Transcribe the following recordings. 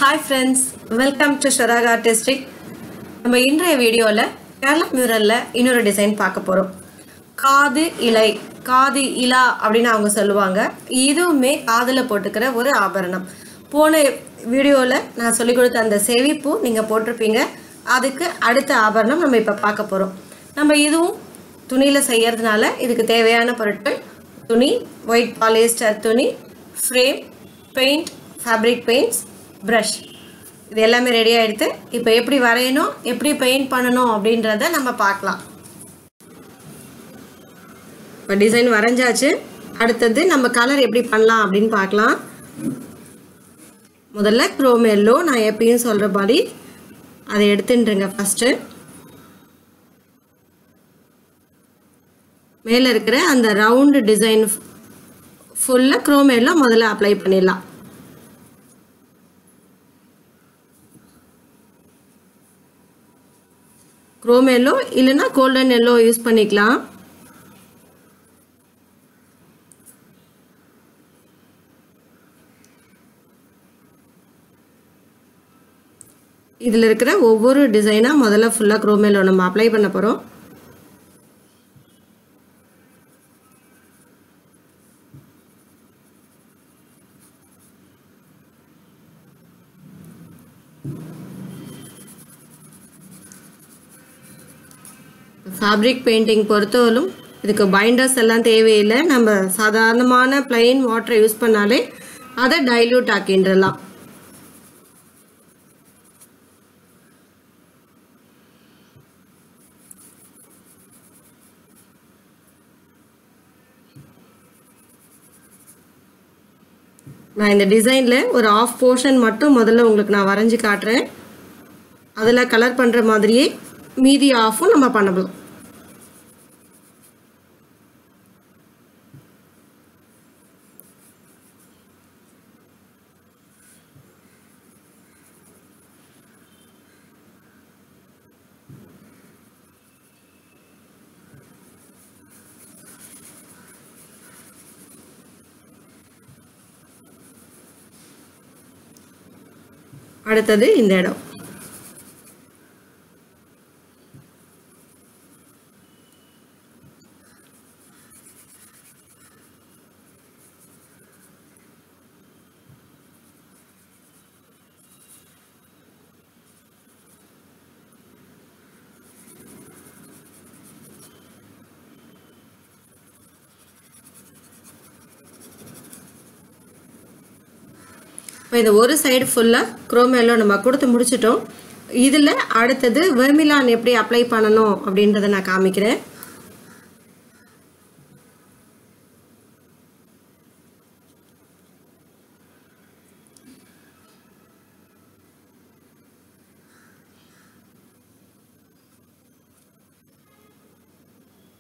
Hi friends, welcome to Sharaga Artistic. நம்ம இன்றைய வீடியோல கேரளா மியூரல்ல இன்னொரு டிசைன் பார்க்க போறோம். காது இலை, காது இலா அப்படின்னு அவங்க சொல்லுவாங்க. இதுவுமே காதுல போட்டுக்கிற ஒரு ஆபரணம். போன வீடியோல நான் சொல்லிக் கொடுத்த அந்த செவிப்பூ நீங்க போட்டிருப்பீங்க. அதுக்கு அடுத்த ஆபரணம் நம்ம இப்ப பார்க்க போறோம். நம்ம இதுவும் துணியில செய்யறதுனால இதுக்கு தேவையான பொருட்கள் துணி, ஒயிட் பாலிஸ்டர் துணி, frame, paint, fabric paints, brush, இது எல்லாமே ரெடி ஆகிடுது. இப்போ எப்படி வரையணும், எப்படி பெயிண்ட் பண்ணணும் அப்படின்றத நம்ம பார்க்கலாம். இப்போ டிசைன் வரைஞ்சாச்சு. அடுத்தது நம்ம கலர் எப்படி பண்ணலாம் அப்படின்னு பார்க்கலாம். முதல்ல குரோம் எல்லோ, நான் எப்பயும் சொல்கிற மாதிரி அதை எடுத்துட்டுருங்க. ஃபஸ்ட்டு மேலே இருக்கிற அந்த ரவுண்டு டிசைன் ஃபுல்லாக குரோம் எல்லோ முதல்ல அப்ளை பண்ணிடலாம். குரோம் எல்லோ இல்லைன்னா கோல்டன் எல்லோ யூஸ் பண்ணிக்கலாம். இதில் இருக்கிற ஒவ்வொரு டிசைனாக முதல்ல ஃபுல்லாக குரோம் எல்லோ நம்ம அப்ளை பண்ண போகிறோம். ஃபேப்ரிக் பெயிண்டிங் பொறுத்தவரைக்கும் இதுக்கு பைண்டர்ஸ் எல்லாம் தேவையில்லை. நம்ம சாதாரணமான பிளைன் வாட்டரை யூஸ் பண்ணாலே அதை டைல்யூட் ஆக்கின்றலாம். நான் இந்த டிசைனில் ஒரு ஆஃப் போர்ஷன் மட்டும் முதல்ல உங்களுக்கு நான் வரைஞ்சி காட்டுறேன். அதில் கலர் பண்ணுற மாதிரியே மீதி ஆஃபும் நம்ம பண்ணலாம். அடுத்தது இந்த இடம். இப்போ இந்த ஒரு சைடு ஃபுல்லாக குரோம் எல்லோ நம்ம கொடுத்து முடிச்சிட்டோம். இதில் அடுத்தது வெர்மிலான் எப்படி அப்ளை பண்ணணும் அப்படின்றத நான் காமிக்கிறேன்.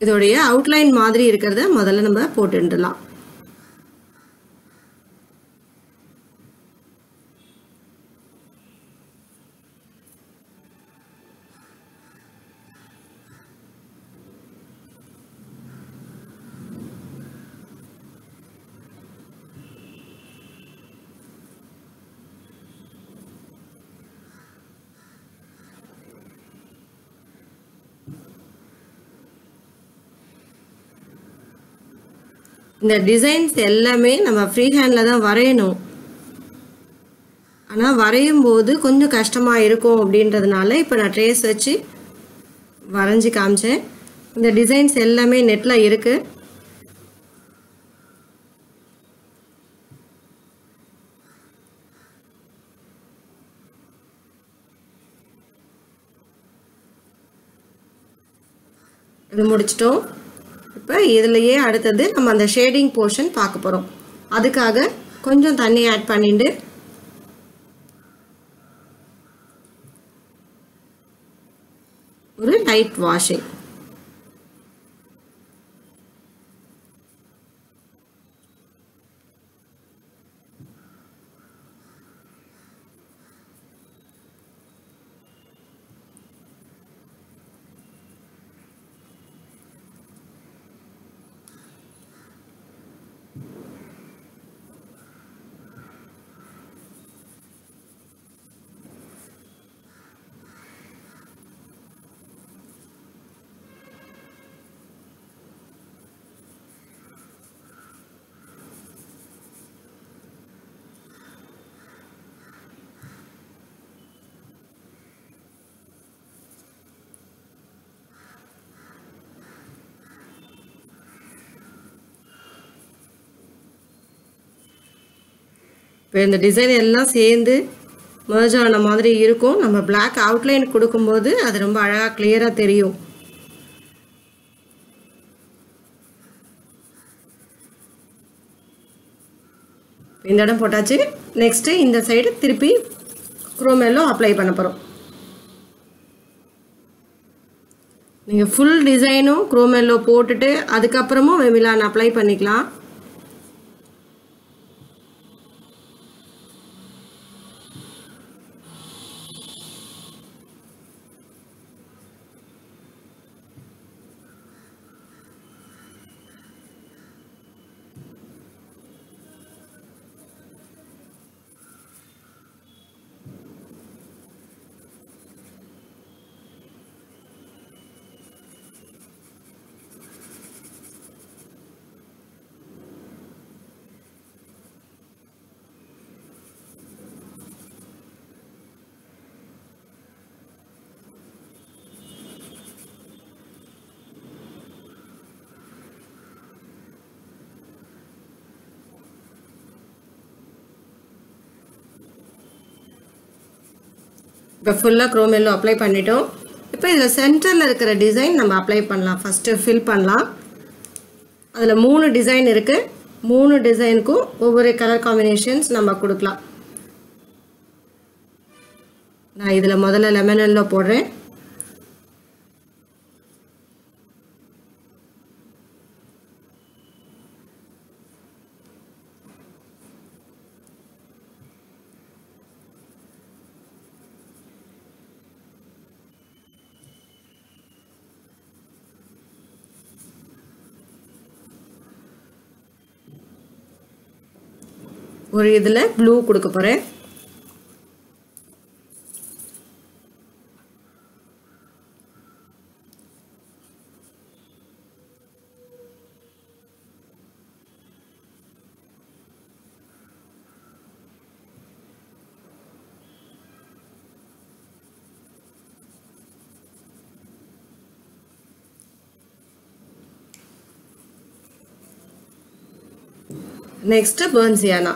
இதோடைய அவுட்லைன் மாதிரி இருக்கிறத முதல்ல நம்ம போட்டுடலாம். இந்த டிசைன்ஸ் எல்லாமே நம்ம ஃப்ரீ ஹேண்டில் தான் வரையணும். ஆனால் வரையும் போது கொஞ்சம் கஷ்டமாக இருக்கும் அப்படின்றதுனால இப்போ நான் ட்ரேஸ் வச்சு வரைஞ்சி காமிச்சேன். இந்த டிசைன்ஸ் எல்லாமே நெட்டில் இருக்குது. இது முடிச்சிட்டோம். இப்போ இதுலையே அடுத்தது நம்ம அந்த ஷேடிங் போர்ஷன் பார்க்க போகிறோம். அதுக்காக கொஞ்சம் தண்ணி ஆட் பண்ணிட்டு ஒரு லைட் வாஷிங். இப்போ இந்த டிசைன் எல்லாம் சேர்ந்து merge ஆன மாதிரி இருக்கும். நம்ம black outline கொடுக்கும்போது அது ரொம்ப அழகா கிளியரா தெரியும். இந்த இடம் போட்டாச்சு. நெக்ஸ்ட் இந்த சைடு திருப்பி chrome yellow அப்ளை பண்ண போறோம். நீங்க full டிசைனும் chrome yellow போட்டுட்டு அதுக்கு அப்புறமும் வெமிலான் அப்ளை பண்ணிக்கலாம். இப்போ ஃபுல்லாக chrome yellow அப்ளை பண்ணிட்டோம். இப்போ இதில் சென்டரில் இருக்கிற டிசைன் நம்ம அப்ளை பண்ணலாம். ஃபஸ்ட்டு ஃபில் பண்ணலாம். அதில் 3 டிசைன் இருக்குது. 3 டிசைனுக்கும் ஒவ்வொரு கலர் காம்பினேஷன்ஸ் நம்ம கொடுக்கலாம். நான் இதில் முதல்ல லெமன் எல்லோ போடுறேன். ஒரு இதில் ப்ளூ கொடுக்க போகிறேன். நெக்ஸ்ட் பர்ன்சியானா.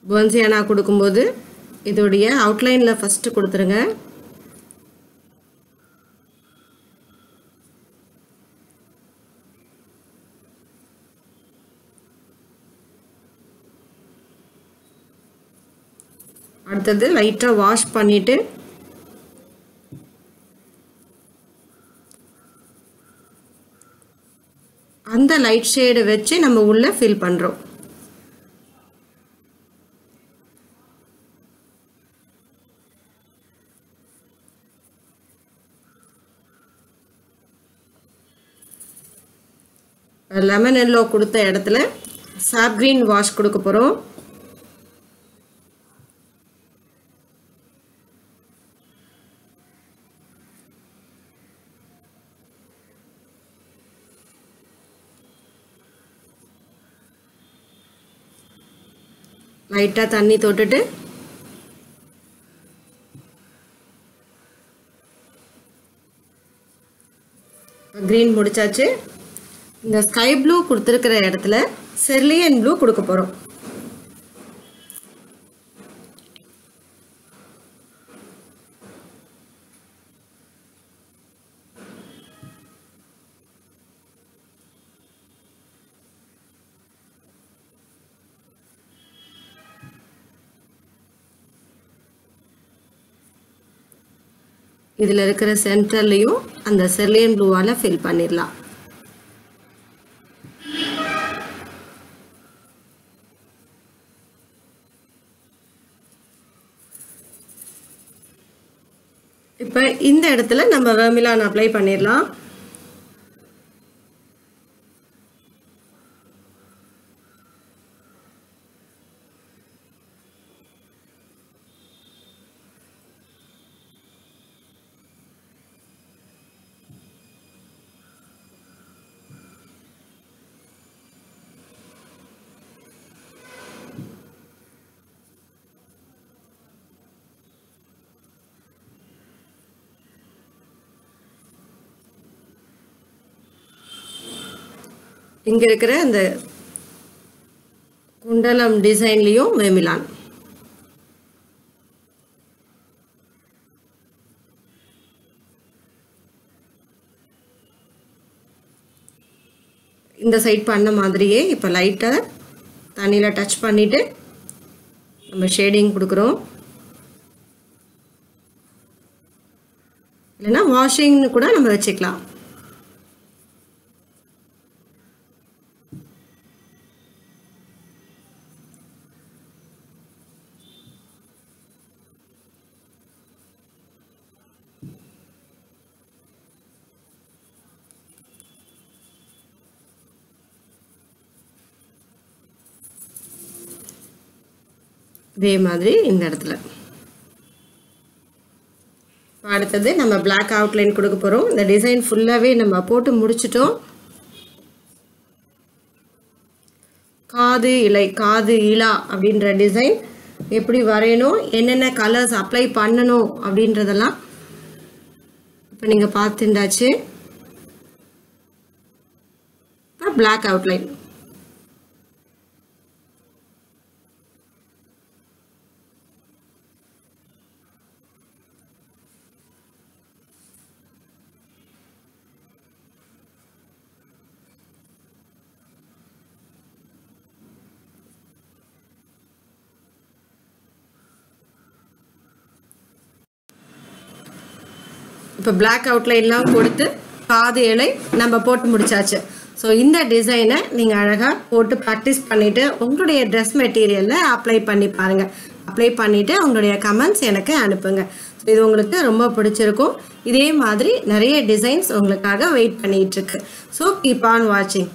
பர்ன்சியானா கொடுக்கும்போது இதோடைய அவுட்லைனில் ஃபஸ்ட்டு கொடுத்துருங்க. அடுத்தது லைட்டாக வாஷ் பண்ணிவிட்டு அந்த லைட் ஷேடை வச்சு நம்ம உள்ளே ஃபில் பண்ணுறோம். லெமன் எல்லோ கொடுத்த இடத்துல சாப் கிரீன் வாஷ் கொடுக்க போகிறோம். லைட்டாக தண்ணி தொட்டுட்டு கிரீன் முடிச்சாச்சு. இந்த ஸ்கை ப்ளூ கொடுத்துருக்கிற இடத்துல செர்லியன் ப்ளூ கொடுக்க போகிறோம். இதில் இருக்கிற சென்டர்லையும் அந்த செர்லியன் ப்ளூவால் ஃபில் பண்ணிடலாம். இப்போ இந்த இடத்துல நம்ம வெர்மிலான் அப்ளை பண்ணிடலாம். இங்கே இருக்கிற இந்த குண்டலம் டிசைன்லேயும் வெமிலான். இந்த சைட் பண்ண மாதிரியே இப்போ லைட்டாக தண்ணியில் டச் பண்ணிவிட்டு நம்ம ஷேடிங் கொடுக்குறோம். இல்லைன்னா வாஷிங்னு கூட நம்ம வச்சுக்கலாம். இதே மாதிரி இந்த இடத்துல அடுத்தது நம்ம பிளாக் அவுட்லைன் கொடுக்க போகிறோம். இந்த டிசைன் ஃபுல்லாகவே நம்ம போட்டு முடிச்சிட்டோம். காது இலை, காது இலா அப்படின்ற டிசைன் எப்படி வரையணும், என்னென்ன கலர்ஸ் அப்ளை பண்ணணும் அப்படின்றதெல்லாம் இப்போ நீங்கள் பார்த்துட்டாச்சு. இப்போ பிளாக் அவுட்லைன். இப்போ பிளாக் அவுட்லைன்லாம் கொடுத்து காது இலை நம்ம போட்டு முடிச்சாச்சு. ஸோ இந்த டிசைனை நீங்கள் அழகாக போட்டு ப்ராக்டிஸ் பண்ணிவிட்டு உங்களுடைய ட்ரெஸ் மெட்டீரியலில் அப்ளை பண்ணி பாருங்கள். அப்ளை பண்ணிவிட்டு உங்களுடைய கமெண்ட்ஸ் எனக்கு அனுப்புங்க. ஸோ இது உங்களுக்கு ரொம்ப பிடிச்சிருக்கும். இதே மாதிரி நிறைய டிசைன்ஸ் உங்களுக்காக வெயிட் பண்ணிகிட்ருக்கு. ஸோ கீப் ஆன் வாட்சிங்.